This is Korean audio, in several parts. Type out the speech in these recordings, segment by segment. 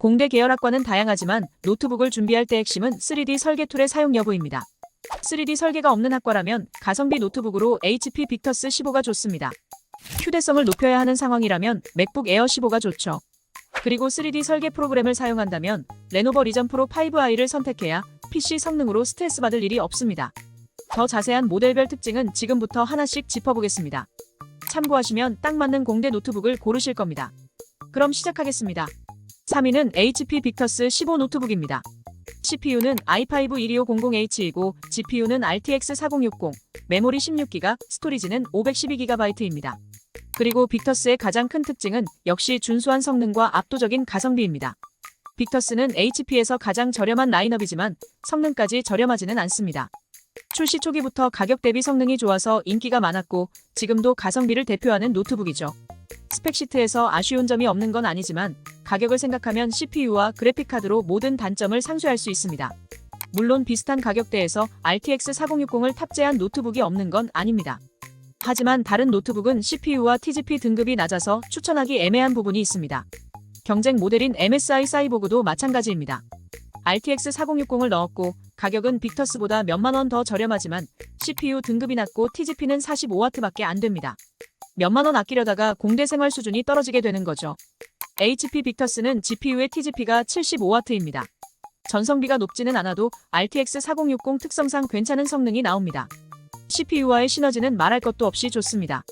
공대 계열학과는 다양하지만 노트북을 준비할 때 핵심은 3D 설계 툴의 사용 여부입니다. 3D 설계가 없는 학과라면 가성비 노트북으로 HP 빅터스 15가 좋습니다. 휴대성을 높여야 하는 상황이라면 맥북 에어 15가 좋죠. 그리고 3D 설계 프로그램을 사용한다면 레노버 리전 프로 5i를 선택해야 PC 성능으로 스트레스 받을 일이 없습니다. 더 자세한 모델별 특징은 지금부터 하나씩 짚어보겠습니다. 참고하시면 딱 맞는 공대 노트북을 고르실 겁니다. 그럼 시작하겠습니다. 3위는 HP 빅터스 15 노트북입니다. CPU는 i5 12500H이고 GPU는 RTX 4060, 메모리 16GB, 스토리지는 512GB입니다. 그리고 빅터스의 가장 큰 특징은 역시 준수한 성능과 압도적인 가성비입니다. 빅터스는 HP에서 가장 저렴한 라인업이지만 성능까지 저렴하지는 않습니다. 출시 초기부터 가격 대비 성능이 좋아서 인기가 많았고 지금도 가성비를 대표하는 노트북이죠. 스펙시트에서 아쉬운 점이 없는 건 아니지만 가격을 생각하면 CPU와 그래픽카드로 모든 단점을 상쇄할 수 있습니다. 물론 비슷한 가격대에서 RTX 4060을 탑재한 노트북이 없는 건 아닙니다. 하지만 다른 노트북은 CPU와 TGP 등급이 낮아서 추천하기 애매한 부분이 있습니다. 경쟁 모델인 MSI 사이보그도 마찬가지입니다. RTX 4060을 넣었고 가격은 빅터스보다 몇만 원 더 저렴하지만 CPU 등급이 낮고 TGP는 45W밖에 안 됩니다. 몇만 원 아끼려다가 공대 생활 수준이 떨어지게 되는 거죠. HP 빅터스는 GPU의 TGP가 75W입니다. 전성비가 높지는 않아도 RTX 4060 특성상 괜찮은 성능이 나옵니다. CPU와의 시너지는 말할 것도 없이 좋습니다.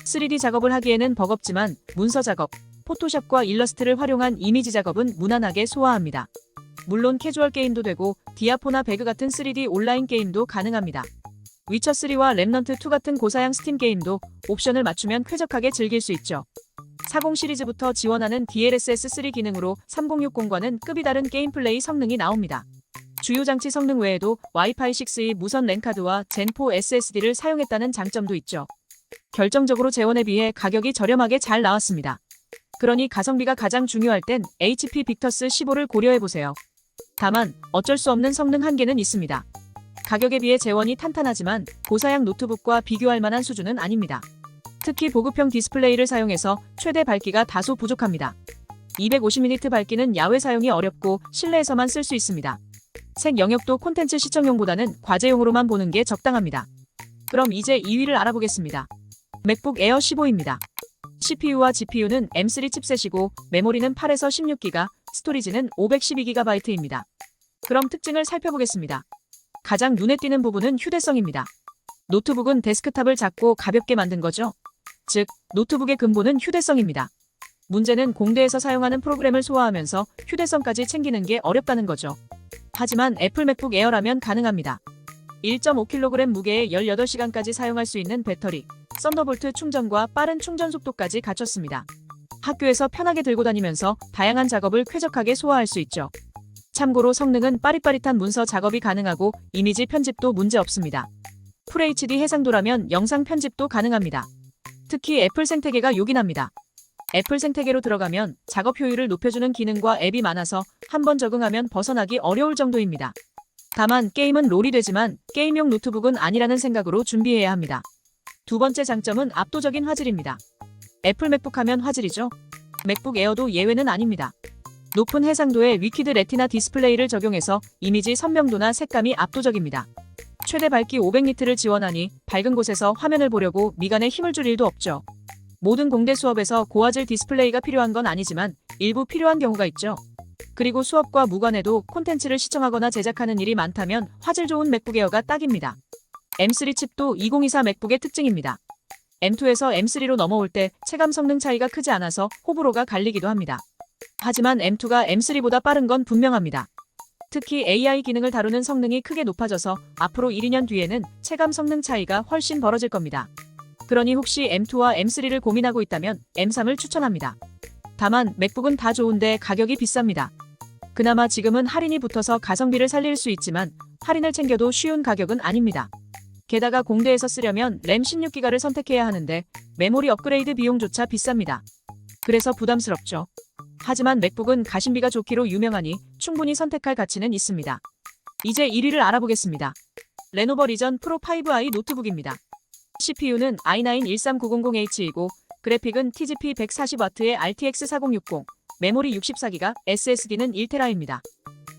3D 작업을 하기에는 버겁지만 문서 작업, 포토샵과 일러스트를 활용한 이미지 작업은 무난하게 소화합니다. 물론 캐주얼 게임도 되고 디아포나 배그 같은 3D 온라인 게임도 가능합니다. 위쳐3와 렘넌트2 같은 고사양 스팀 게임도 옵션을 맞추면 쾌적하게 즐길 수 있죠. 40 시리즈부터 지원하는 DLSS3 기능으로 3060과는 급이 다른 게임 플레이 성능이 나옵니다. 주요 장치 성능 외에도 와이파이 6의 무선 랜카드와 젠4 SSD를 사용했다는 장점도 있죠. 결정적으로 재원에 비해 가격이 저렴하게 잘 나왔습니다. 그러니 가성비가 가장 중요할 땐 HP 빅터스 15를 고려해보세요. 다만 어쩔 수 없는 성능 한계는 있습니다. 가격에 비해 재원이 탄탄하지만 고사양 노트북과 비교할 만한 수준은 아닙니다. 특히 보급형 디스플레이를 사용해서 최대 밝기가 다소 부족합니다. 250니트 밝기는 야외 사용이 어렵고 실내에서만 쓸 수 있습니다. 색 영역도 콘텐츠 시청용보다는 과제용으로만 보는 게 적당합니다. 그럼 이제 2위를 알아보겠습니다. 맥북 에어 15입니다. CPU와 GPU는 M3 칩셋이고 메모리는 8에서 16GB, 스토리지는 512GB입니다. 그럼 특징을 살펴보겠습니다. 가장 눈에 띄는 부분은 휴대성입니다. 노트북은 데스크탑을 작고 가볍게 만든 거죠. 즉, 노트북의 근본은 휴대성입니다. 문제는 공대에서 사용하는 프로그램을 소화하면서 휴대성까지 챙기는 게 어렵다는 거죠. 하지만 애플 맥북 에어라면 가능합니다. 1.5kg 무게에 18시간까지 사용할 수 있는 배터리, 썬더볼트 충전과 빠른 충전 속도까지 갖췄습니다. 학교에서 편하게 들고 다니면서 다양한 작업을 쾌적하게 소화할 수 있죠. 참고로 성능은 빠릿빠릿한 문서 작업이 가능하고 이미지 편집도 문제 없습니다. FHD 해상도라면 영상 편집도 가능합니다. 특히 애플 생태계가 요긴합니다. 애플 생태계로 들어가면 작업 효율을 높여주는 기능과 앱이 많아서 한번 적응하면 벗어나기 어려울 정도입니다. 다만 게임은 롤이 되지만 게임용 노트북은 아니라는 생각으로 준비해야 합니다. 두 번째 장점은 압도적인 화질입니다. 애플 맥북 하면 화질이죠. 맥북 에어도 예외는 아닙니다. 높은 해상도의 위퀴드 레티나 디스플레이를 적용해서 이미지 선명도나 색감이 압도적입니다. 최대 밝기 500니트를 지원하니 밝은 곳에서 화면을 보려고 미간에 힘을 줄 일도 없죠. 모든 공대 수업에서 고화질 디스플레이가 필요한 건 아니지만 일부 필요한 경우가 있죠. 그리고 수업과 무관해도 콘텐츠를 시청하거나 제작하는 일이 많다면 화질 좋은 맥북 에어가 딱입니다. M3 칩도 2024 맥북의 특징입니다. M2에서 M3로 넘어올 때 체감 성능 차이가 크지 않아서 호불호가 갈리기도 합니다. 하지만 M2가 M3보다 빠른 건 분명합니다. 특히 AI 기능을 다루는 성능이 크게 높아져서 앞으로 1, 2년 뒤에는 체감 성능 차이가 훨씬 벌어질 겁니다. 그러니 혹시 M2와 M3를 고민하고 있다면 M3을 추천합니다. 다만 맥북은 다 좋은데 가격이 비쌉니다. 그나마 지금은 할인이 붙어서 가성비를 살릴 수 있지만 할인을 챙겨도 쉬운 가격은 아닙니다. 게다가 공대에서 쓰려면 램 16GB를 선택해야 하는데 메모리 업그레이드 비용조차 비쌉니다. 그래서 부담스럽죠. 하지만 맥북은 가심비가 좋기로 유명하니 충분히 선택할 가치는 있습니다. 이제 1위를 알아보겠습니다. 레노버 리전 프로 5i 노트북입니다. CPU는 i9 13900H이고 그래픽은 TGP 140W의 RTX 4060, 메모리 64기가, SSD는 1TB입니다.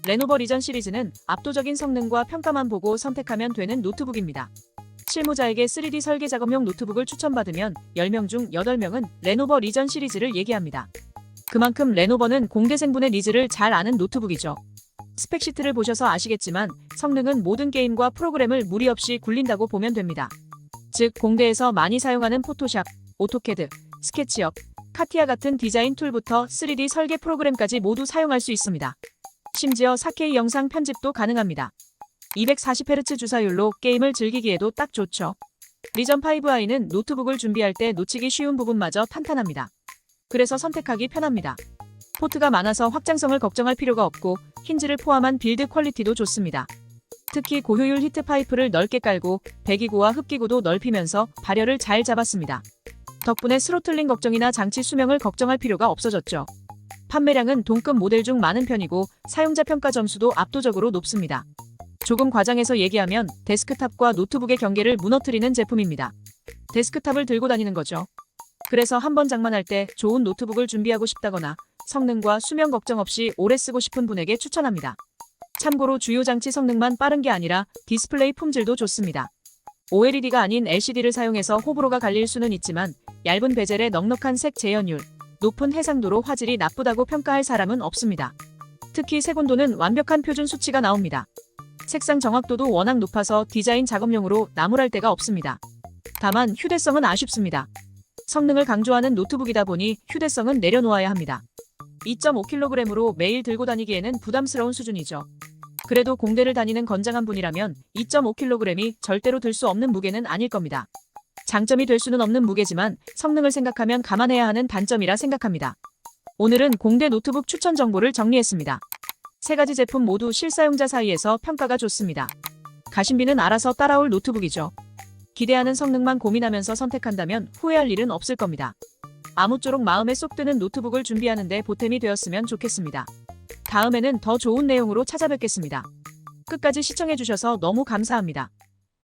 레노버 리전 시리즈는 압도적인 성능과 평가만 보고 선택하면 되는 노트북입니다. 실무자에게 3D 설계 작업용 노트북을 추천받으면 10명 중 8명은 레노버 리전 시리즈를 얘기합니다. 그만큼 레노버는 공대생분의 니즈를 잘 아는 노트북이죠. 스펙시트를 보셔서 아시겠지만 성능은 모든 게임과 프로그램을 무리 없이 굴린다고 보면 됩니다. 즉 공대에서 많이 사용하는 포토샵, 오토캐드, 스케치업, 카티아 같은 디자인 툴부터 3D 설계 프로그램까지 모두 사용할 수 있습니다. 심지어 4K 영상 편집도 가능합니다. 240Hz 주사율로 게임을 즐기기에도 딱 좋죠. 리전 5i는 노트북을 준비할 때 놓치기 쉬운 부분마저 탄탄합니다. 그래서 선택하기 편합니다. 포트가 많아서 확장성을 걱정할 필요가 없고 힌지를 포함한 빌드 퀄리티도 좋습니다. 특히 고효율 히트 파이프를 넓게 깔고 배기구와 흡기구도 넓히면서 발열을 잘 잡았습니다. 덕분에 스로틀링 걱정이나 장치 수명을 걱정할 필요가 없어졌죠. 판매량은 동급 모델 중 많은 편이고 사용자 평가 점수도 압도적으로 높습니다. 조금 과장해서 얘기하면 데스크탑과 노트북의 경계를 무너뜨리는 제품입니다. 데스크탑을 들고 다니는 거죠. 그래서 한번 장만할 때 좋은 노트북을 준비하고 싶다거나 성능과 수명 걱정 없이 오래 쓰고 싶은 분에게 추천합니다. 참고로 주요 장치 성능만 빠른 게 아니라 디스플레이 품질도 좋습니다. OLED가 아닌 LCD를 사용해서 호불호가 갈릴 수는 있지만 얇은 베젤에 넉넉한 색 재현율, 높은 해상도로 화질이 나쁘다고 평가할 사람은 없습니다. 특히 색온도는 완벽한 표준 수치가 나옵니다. 색상 정확도도 워낙 높아서 디자인 작업용으로 나무랄 데가 없습니다. 다만 휴대성은 아쉽습니다. 성능을 강조하는 노트북이다 보니 휴대성은 내려놓아야 합니다. 2.5kg으로 매일 들고 다니기에는 부담스러운 수준이죠. 그래도 공대를 다니는 건장한 분이라면 2.5kg이 절대로 들 수 없는 무게는 아닐 겁니다. 장점이 될 수는 없는 무게지만 성능을 생각하면 감안해야 하는 단점이라 생각합니다. 오늘은 공대 노트북 추천 정보를 정리했습니다. 3가지 제품 모두 실사용자 사이에서 평가가 좋습니다. 가심비는 알아서 따라올 노트북이죠. 기대하는 성능만 고민하면서 선택한다면 후회할 일은 없을 겁니다. 아무쪼록 마음에 쏙 드는 노트북을 준비하는데 보탬이 되었으면 좋겠습니다. 다음에는 더 좋은 내용으로 찾아뵙겠습니다. 끝까지 시청해주셔서 너무 감사합니다.